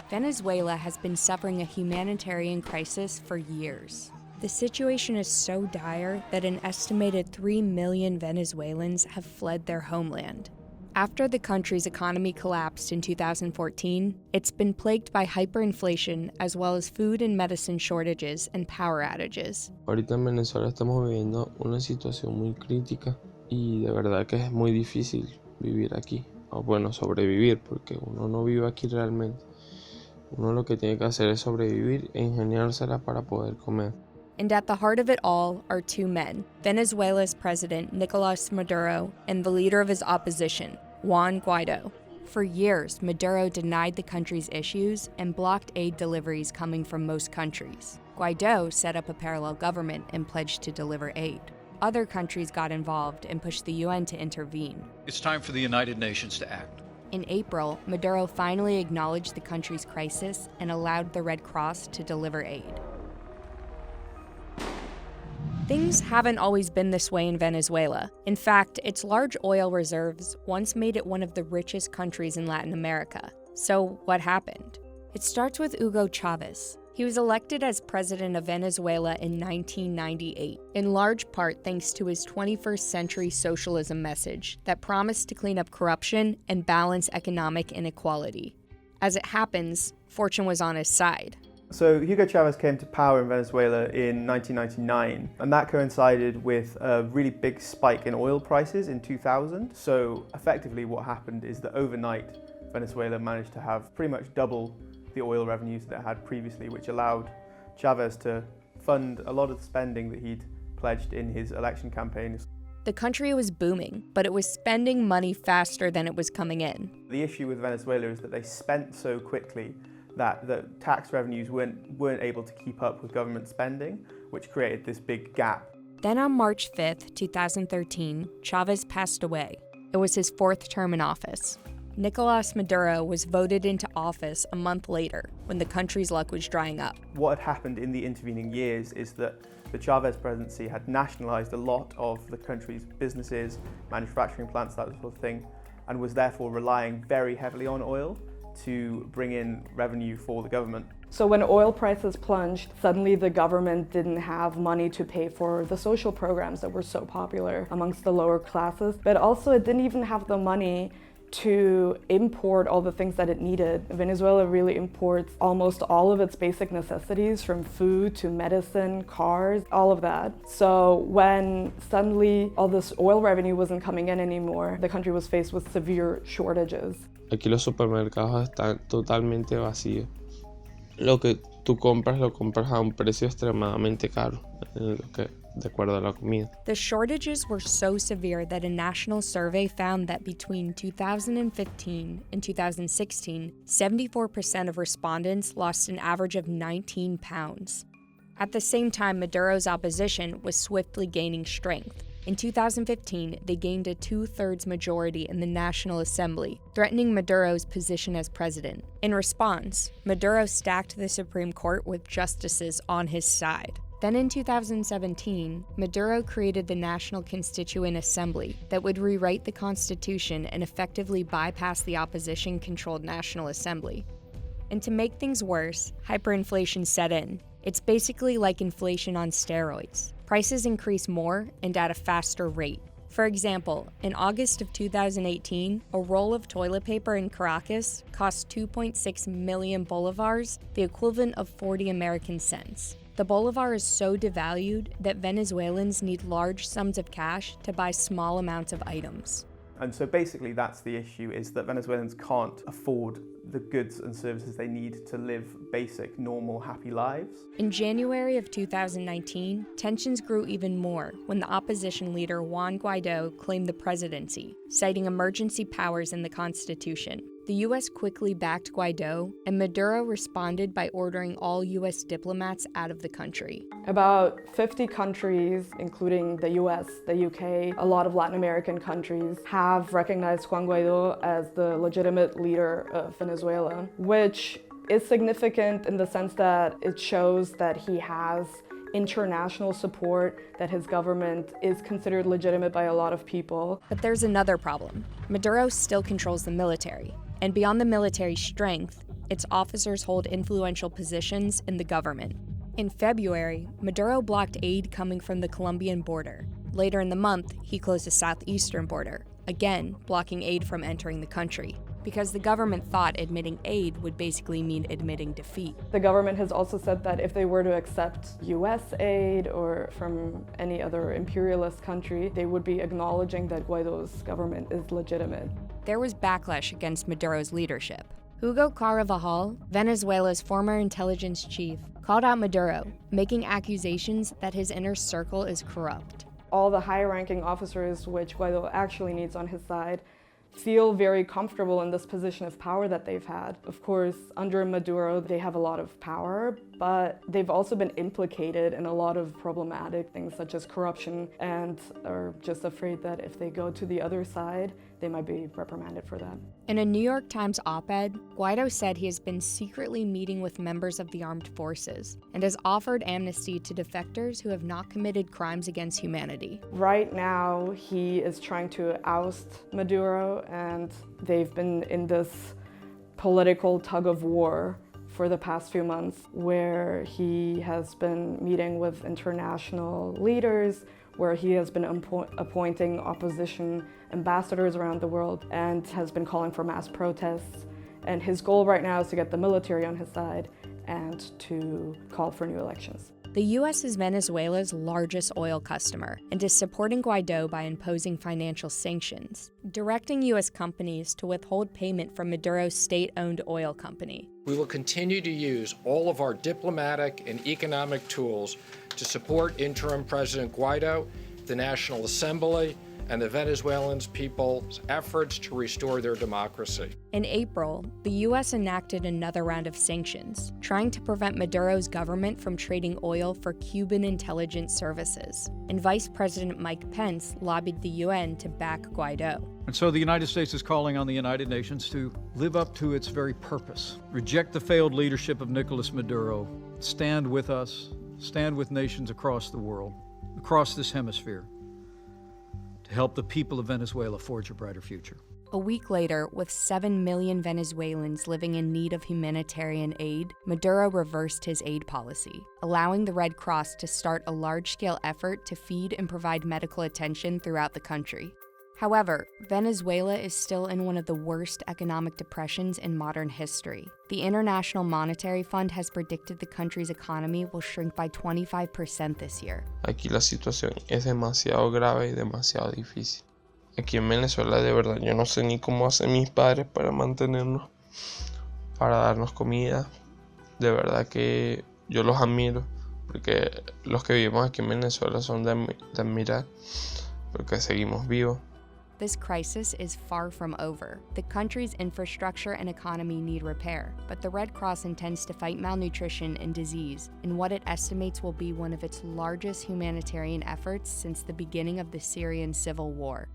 Venezuela has been suffering a humanitarian crisis for years. The situation is so dire that an estimated 3 million Venezuelans have fled their homeland. After the country's economy collapsed in 2014, it's been plagued by hyperinflation as well as food and medicine shortages and power outages. Ahorita en Venezuela estamos viviendo una situación muy crítica y de verdad que es muy difícil vivir aquí. O bueno, sobrevivir, porque uno no vive aquí realmente. Uno lo que tiene que hacer es sobrevivir e ingeniársela para poder comer. And at the heart of it all are two men, Venezuela's President Nicolás Maduro and the leader of his opposition, Juan Guaidó. For years, Maduro denied the country's issues and blocked aid deliveries coming from most countries. Guaidó set up a parallel government and pledged to deliver aid. Other countries got involved and pushed the UN to intervene. It's time for the United Nations to act. In April, Maduro finally acknowledged the country's crisis and allowed the Red Cross to deliver aid. Things haven't always been this way in Venezuela. In fact, its large oil reserves once made it one of the richest countries in Latin America. So what happened? It starts with Hugo Chavez. He was elected as president of Venezuela in 1998, in large part thanks to his 21st century socialism message that promised to clean up corruption and balance economic inequality. As it happens, fortune was on his side. So Hugo Chavez came to power in Venezuela in 1999, and that coincided with a really big spike in oil prices in 2000. So effectively what happened is that overnight, Venezuela managed to have pretty much double the oil revenues that it had previously, which allowed Chavez to fund a lot of the spending that he'd pledged in his election campaign. The country was booming, but it was spending money faster than it was coming in. The issue with Venezuela is that they spent so quickly that the tax revenues weren't able to keep up with government spending, which created this big gap. Then on March 5th, 2013, Chavez passed away. It was his fourth term in office. Nicolás Maduro was voted into office a month later, when the country's luck was drying up. What had happened in the intervening years is that the Chavez presidency had nationalized a lot of the country's businesses, manufacturing plants, that sort of thing, and was therefore relying very heavily on oil to bring in revenue for the government. So when oil prices plunged, suddenly the government didn't have money to pay for the social programs that were so popular amongst the lower classes, but also it didn't even have the money to import all the things that it needed. Venezuela really imports almost all of its basic necessities, from food to medicine, cars, all of that. So when suddenly all this oil revenue wasn't coming in anymore, the country was faced with severe shortages. Aquí los supermercados están totalmente vacíos. Lo que tú compras, lo compras a un precio extremadamente caro, de acuerdo a la comida. The shortages were so severe that a national survey found that between 2015 and 2016, 74% of respondents lost an average of 19 pounds. At the same time, Maduro's opposition was swiftly gaining strength. In 2015, they gained a 2/3 majority in the National Assembly, threatening Maduro's position as president. In response, Maduro stacked the Supreme Court with justices on his side. Then in 2017, Maduro created the National Constituent Assembly that would rewrite the Constitution and effectively bypass the opposition-controlled National Assembly. And to make things worse, hyperinflation set in. It's basically like inflation on steroids. Prices increase more and at a faster rate. For example, in August of 2018, a roll of toilet paper in Caracas cost 2.6 million bolivars, the equivalent of 40 American cents. The bolivar is so devalued that Venezuelans need large sums of cash to buy small amounts of items. And so basically that's the issue, is that Venezuelans can't afford the goods and services they need to live basic, normal, happy lives. In January of 2019, tensions grew even more when the opposition leader Juan Guaidó claimed the presidency, citing emergency powers in the Constitution. The U.S. quickly backed Guaidó, and Maduro responded by ordering all U.S. diplomats out of the country. About 50 countries, including the US, the UK, a lot of Latin American countries, have recognized Juan Guaidó as the legitimate leader of Venezuela, which is significant in the sense that it shows that he has international support, that his government is considered legitimate by a lot of people. But there's another problem. Maduro still controls the military. And beyond the military strength, its officers hold influential positions in the government. In February, Maduro blocked aid coming from the Colombian border. Later in the month, he closed the southeastern border, again blocking aid from entering the country, because the government thought admitting aid would basically mean admitting defeat. The government has also said that if they were to accept US aid or from any other imperialist country, they would be acknowledging that Guaido's government is legitimate. There was backlash against Maduro's leadership. Hugo Carvajal, Venezuela's former intelligence chief, called out Maduro, making accusations that his inner circle is corrupt. All the high-ranking officers, which Guaido actually needs on his side, feel very comfortable in this position of power that they've had. Of course, under Maduro, they have a lot of power, but they've also been implicated in a lot of problematic things such as corruption, and are just afraid that if they go to the other side, they might be reprimanded for that. In a New York Times op-ed, Guaido said he has been secretly meeting with members of the armed forces and has offered amnesty to defectors who have not committed crimes against humanity. Right now, he is trying to oust Maduro, and they've been in this political tug of war for the past few months, where he has been meeting with international leaders, where he has been appointing opposition ambassadors around the world, and has been calling for mass protests. And his goal right now is to get the military on his side and to call for new elections. The US is Venezuela's largest oil customer and is supporting Guaido by imposing financial sanctions, directing US companies to withhold payment from Maduro's state-owned oil company. We will continue to use all of our diplomatic and economic tools to support interim President Guaido, the National Assembly, and the Venezuelan people's efforts to restore their democracy. In April, the US enacted another round of sanctions, trying to prevent Maduro's government from trading oil for Cuban intelligence services. And Vice President Mike Pence lobbied the UN to back Guaido. And so the United States is calling on the United Nations to live up to its very purpose. Reject the failed leadership of Nicolás Maduro. Stand with us, stand with nations across the world, across this hemisphere, to help the people of Venezuela forge a brighter future. A week later, with 7 million Venezuelans living in need of humanitarian aid, Maduro reversed his aid policy, allowing the Red Cross to start a large-scale effort to feed and provide medical attention throughout the country. However, Venezuela is still in one of the worst economic depressions in modern history. The International Monetary Fund has predicted the country's economy will shrink by 25% this year. Aquí la situación es demasiado grave y demasiado difícil. Aquí en Venezuela de verdad yo no sé ni cómo hacen mis padres para mantenernos, para darnos comida. De verdad que yo los admiro, porque los que vivimos aquí en Venezuela son de admirar, porque seguimos vivos. This crisis is far from over. The country's infrastructure and economy need repair, but the Red Cross intends to fight malnutrition and disease in what it estimates will be one of its largest humanitarian efforts since the beginning of the Syrian civil war.